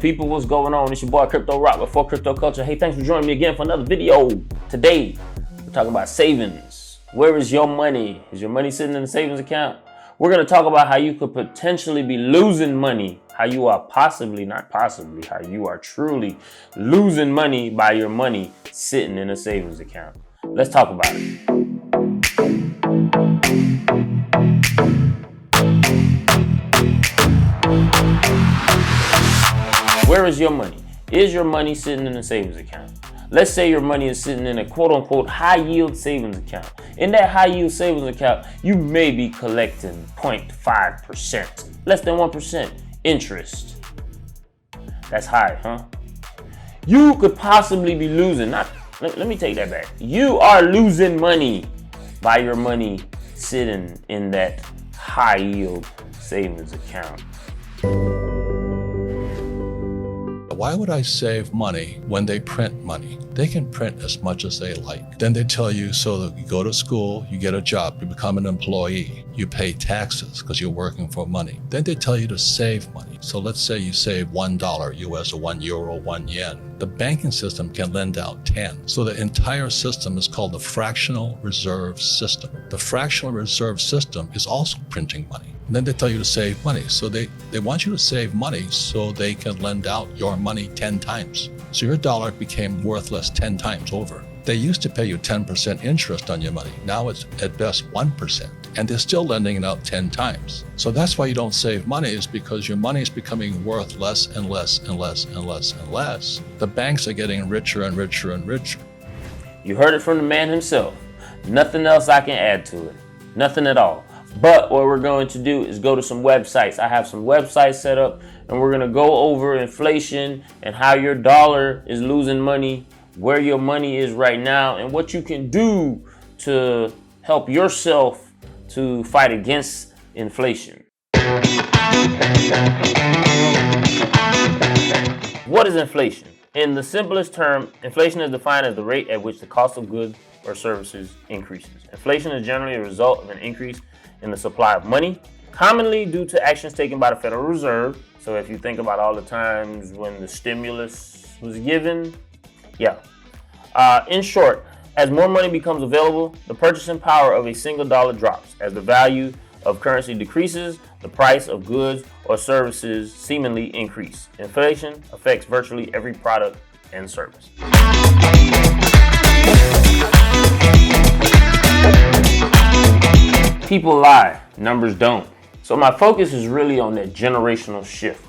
people, what's going on? It's your boy Crypto Rock before Crypto Culture. Hey, thanks for joining me again for another video. Today, we're talking about savings. Where is your money? Is your money sitting in a savings account? We're going to talk about how you could potentially be losing money, how you are how you are truly losing money by your money sitting in a savings account. Let's talk about it. Where is your money? Is your money sitting in a savings account? Let's say your money is sitting in a quote unquote high yield savings account. In that high yield savings account, you may be collecting 0.5%, less than 1% interest. That's high, huh? You could possibly be losing, let me take that back. You are losing money by your money sitting in that high yield savings account. Why would I save money when they print money? They can print as much as they like. Then they tell you, so that you go to school, you get a job, you become an employee, you pay taxes because you're working for money. Then they tell you to save money. So let's say you save $1 US or €1, 1 yen. The banking system can lend out 10. So the entire system is called the fractional reserve system. The fractional reserve system is also printing money. And then they tell you to save money. So they want you to save money so they can lend out your money 10 times. So your dollar became worthless 10 times over. They used to pay you 10% interest on your money. Now it's at best 1%. And they're still lending it out 10 times. So that's why you don't save money, is because your money is becoming worth less and less and less and less and less. The banks are getting richer and richer and richer. You heard it from the man himself. Nothing else I can add to it. Nothing at all. But what we're going to do is go to some websites. I have some websites set up, and we're going to go over inflation and how your dollar is losing money, where your money is right now, and what you can do to help yourself to fight against inflation. What is inflation? In the simplest term, inflation is defined as the rate at which the cost of goods or services increases. Inflation is generally a result of an increase in the supply of money, commonly due to actions taken by the Federal Reserve. So if you think about all the times when the stimulus was given, in short, as more money becomes available, the purchasing power of a single dollar drops. As the value of currency decreases, the price of goods or services seemingly increase. Inflation affects virtually every product and service. People lie, numbers don't. So my focus is really on that generational shift.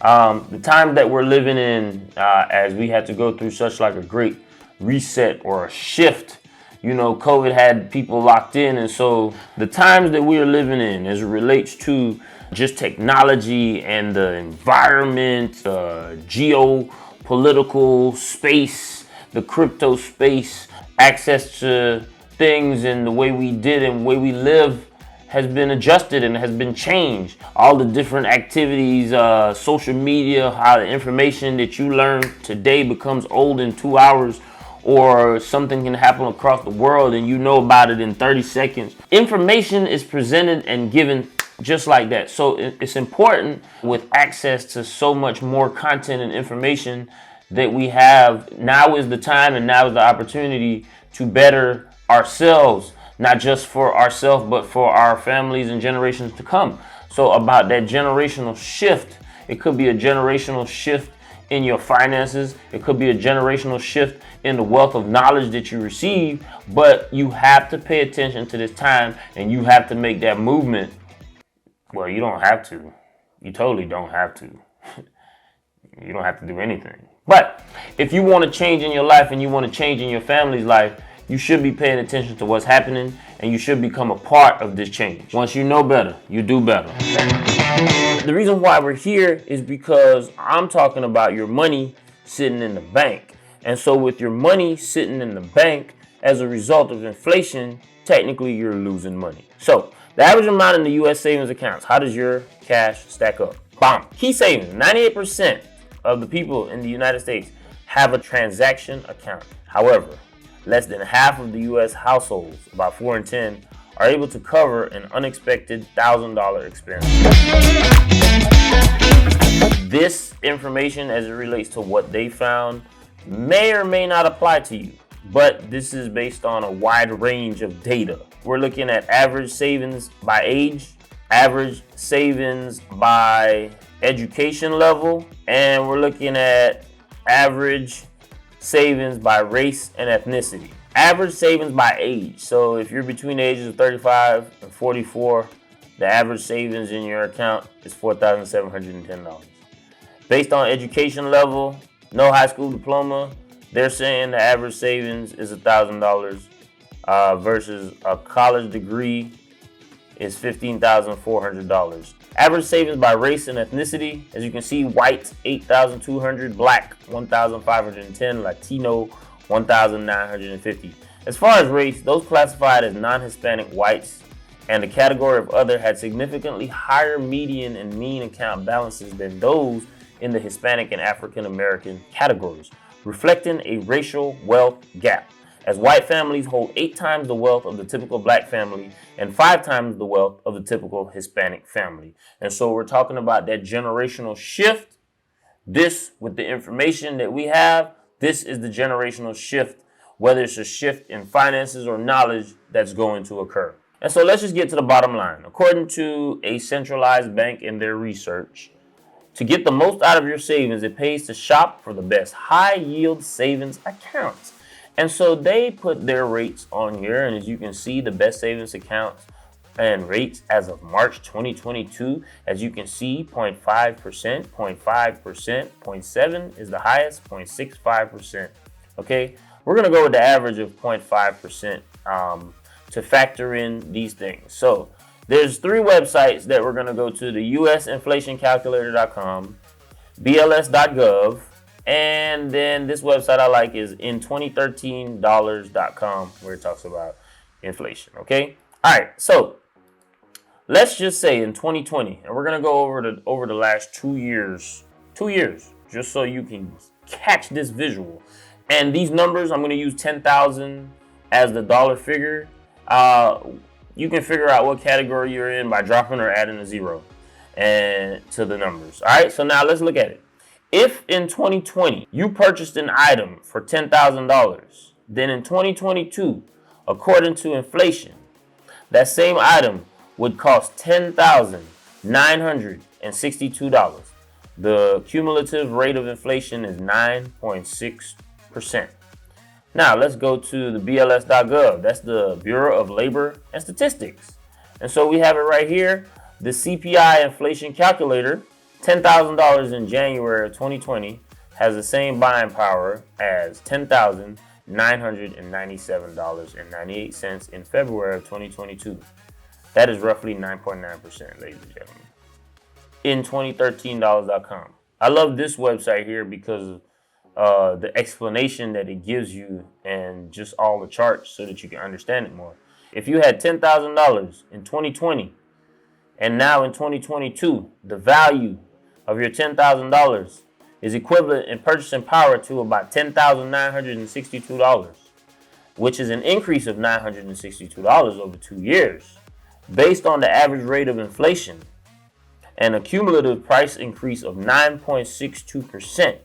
The time that we're living in, as we had to go through such like a great reset or a shift. You know, COVID had people locked in, and so the times that we are living in as it relates to just technology and the environment, geopolitical space, the crypto space, access to things and the way we did and the way we live has been adjusted and has been changed. All the different activities, social media, how the information that you learn today becomes old in 2 hours, or something can happen across the world and you know about it in 30 seconds. Information is presented and given just like that. So it's important with access to so much more content and information that we have. Now is the time and now is the opportunity to better ourselves, not just for ourselves, but for our families and generations to come. So about that generational shift, it could be a generational shift in your finances. It could be a generational shift in the wealth of knowledge that you receive, but you have to pay attention to this time and you have to make that movement. Well, you don't have to. You totally don't have to. You don't have to do anything. But if you want to change in your life and you want to change in your family's life, you should be paying attention to what's happening and you should become a part of this change. Once you know better, you do better. The reason why we're here is because I'm talking about your money sitting in the bank. And so with your money sitting in the bank, as a result of inflation, technically you're losing money. So the average amount in the U.S. savings accounts, how does your cash stack up? Bomb. Key savings, 98% of the people in the United States have a transaction account. However, less than half of the U.S. households, about 4 in 10, are able to cover an unexpected $1,000 expense. This information, as it relates to what they found, may or may not apply to you, but this is based on a wide range of data. We're looking at average savings by age, average savings by education level, and we're looking at average savings by race and ethnicity. Average savings by age. So if you're between the ages of 35 and 44, the average savings in your account is $4,710. Based on education level, no high school diploma, they're saying the average savings is $1,000 versus a college degree is $15,400. Average savings by race and ethnicity, as you can see, white $8,200, black $1,510, Latino $1,950. As far as race, those classified as non-Hispanic whites and the category of other had significantly higher median and mean account balances than those in the Hispanic and African American categories, reflecting a racial wealth gap, as white families hold 8 times the wealth of the typical black family and 5 times the wealth of the typical Hispanic family. And so we're talking about that generational shift. This, with the information that we have, this is the generational shift, whether it's a shift in finances or knowledge that's going to occur. And so let's just get to the bottom line. According to a centralized bank in their research, to get the most out of your savings, it pays to shop for the best high-yield savings accounts. And so they put their rates on here, and as you can see, the best savings accounts and rates as of March 2022, as you can see, 0.5%, 0.5%, 0.7 is the highest, 0.65%. Okay, we're gonna go with the average of 0.5% to factor in these things. So there's 3 websites that we're gonna go to: the usinflationcalculator.com, bls.gov, and then this website I like is in2013dollars.com, where it talks about inflation. Okay, all right, so let's just say in 2020, and we're gonna go over the last 2 years, just so you can catch this visual. And these numbers, I'm gonna use 10,000 as the dollar figure. You can figure out what category you're in by dropping or adding a 0 and to the numbers. All right, so now let's look at it. If in 2020 you purchased an item for $10,000, then in 2022, according to inflation, that same item would cost $10,962. The cumulative rate of inflation is 9.6%. Now let's go to the BLS.gov. That's the Bureau of Labor and Statistics. And so we have it right here, the CPI inflation calculator. $10,000 in January of 2020 has the same buying power as $10,997.98 in February of 2022. That is roughly 9.9%, ladies and gentlemen. In 2013dollars.com. I love this website here because of the explanation that it gives you and just all the charts so that you can understand it more. If you had $10,000 in 2020 and now in 2022, the value of your $10,000 is equivalent in purchasing power to about $10,962, which is an increase of $962 over 2 years. Based on the average rate of inflation and a cumulative price increase of 9.62%,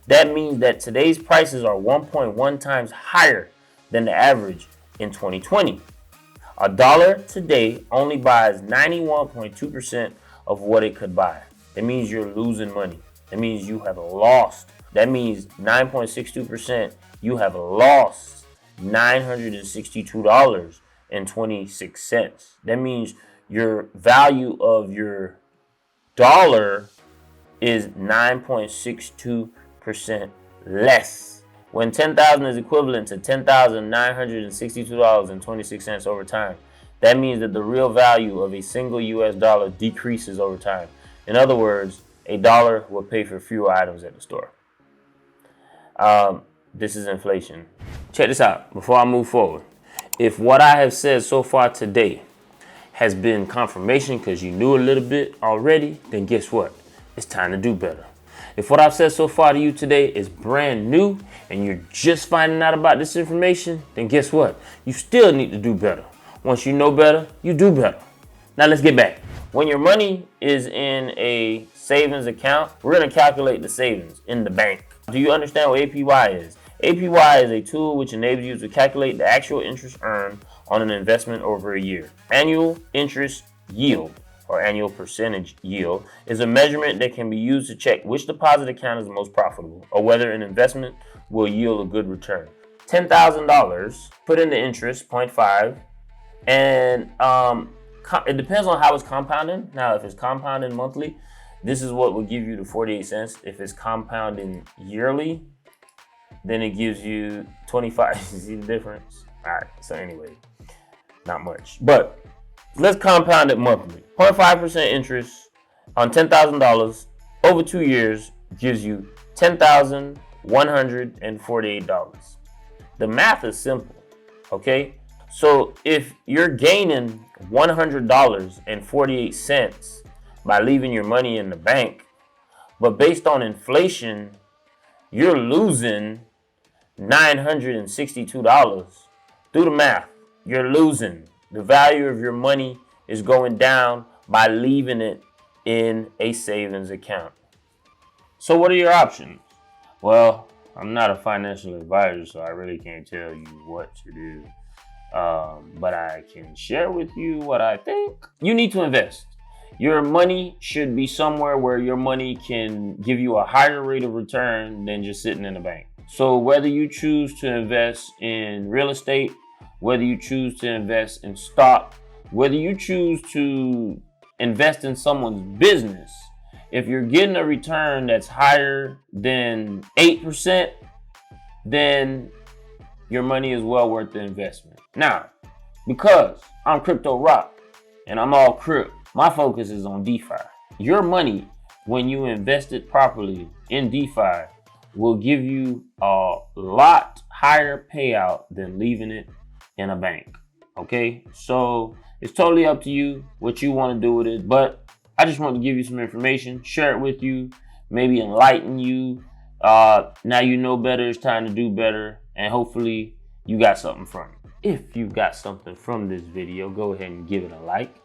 that means that today's prices are 1.1 times higher than the average in 2020. A dollar today only buys 91.2% of what it could buy. That means you're losing money. That means you have lost. That means 9.62%, you have lost $962.26. That means your value of your dollar is 9.62% less. When 10,000 is equivalent to $10,962.26 over time, that means that the real value of a single US dollar decreases over time. In other words, a dollar will pay for fewer items at the store. This is inflation. Check this out before I move forward. If what I have said so far today has been confirmation because you knew a little bit already, then guess what? It's time to do better. If what I've said so far to you today is brand new and you're just finding out about this information, then guess what? You still need to do better. Once you know better, you do better. Now let's get back. When your money is in a savings account, we're going to calculate the savings in the bank. Do you understand what APY is? APY is a tool which enables you to calculate the actual interest earned on an investment over a year. Annual interest yield, or annual percentage yield, is a measurement that can be used to check which deposit account is the most profitable or whether an investment will yield a good return. $10,000, put in the interest, 0.5, and it depends on how it's compounding. Now, if it's compounding monthly, this is what will give you the 48 cents. If it's compounding yearly, then it gives you 25. You see the difference? All right, so anyway, not much. But let's compound it monthly. 0.5% interest on $10,000 over 2 years gives you $10,148. The math is simple, okay? So if you're gaining $100.48 by leaving your money in the bank, but based on inflation, you're losing $962. Do the math. You're losing. The value of your money is going down by leaving it in a savings account. So what are your options? Well, I'm not a financial advisor, so I really can't tell you what to do. But I can share with you what I think. You need to invest. Your money should be somewhere where your money can give you a higher rate of return than just sitting in the bank. So whether you choose to invest in real estate, whether you choose to invest in stock, whether you choose to invest in someone's business, if you're getting a return that's higher than 8%, then your money is well worth the investment. Now, because I'm Crypto Rock and I'm all crypt, my focus is on DeFi. Your money, when you invest it properly in DeFi, will give you a lot higher payout than leaving it in a bank. Okay, so it's totally up to you what you want to do with it, but I just want to give you some information, share it with you, maybe enlighten you. Now you know better, it's time to do better, and hopefully you got something from it. If you got something from this video, go ahead and give it a like.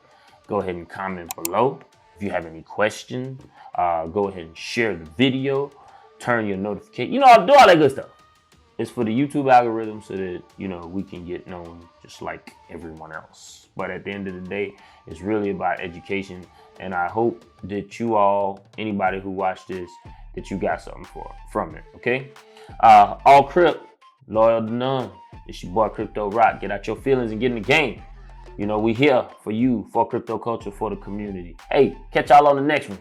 Go ahead and comment below. If you have any questions, go ahead and share the video, turn your notification, do all that good stuff. It's for the YouTube algorithm so that, we can get known just like everyone else. But at the end of the day, it's really about education. And I hope that you all, anybody who watched this, that you got something from it, okay? All crypt, loyal to none. It's your boy Crypto Rock. Get out your feelings and get in the game. We here for you, for crypto culture, for the community. Hey, catch y'all on the next one.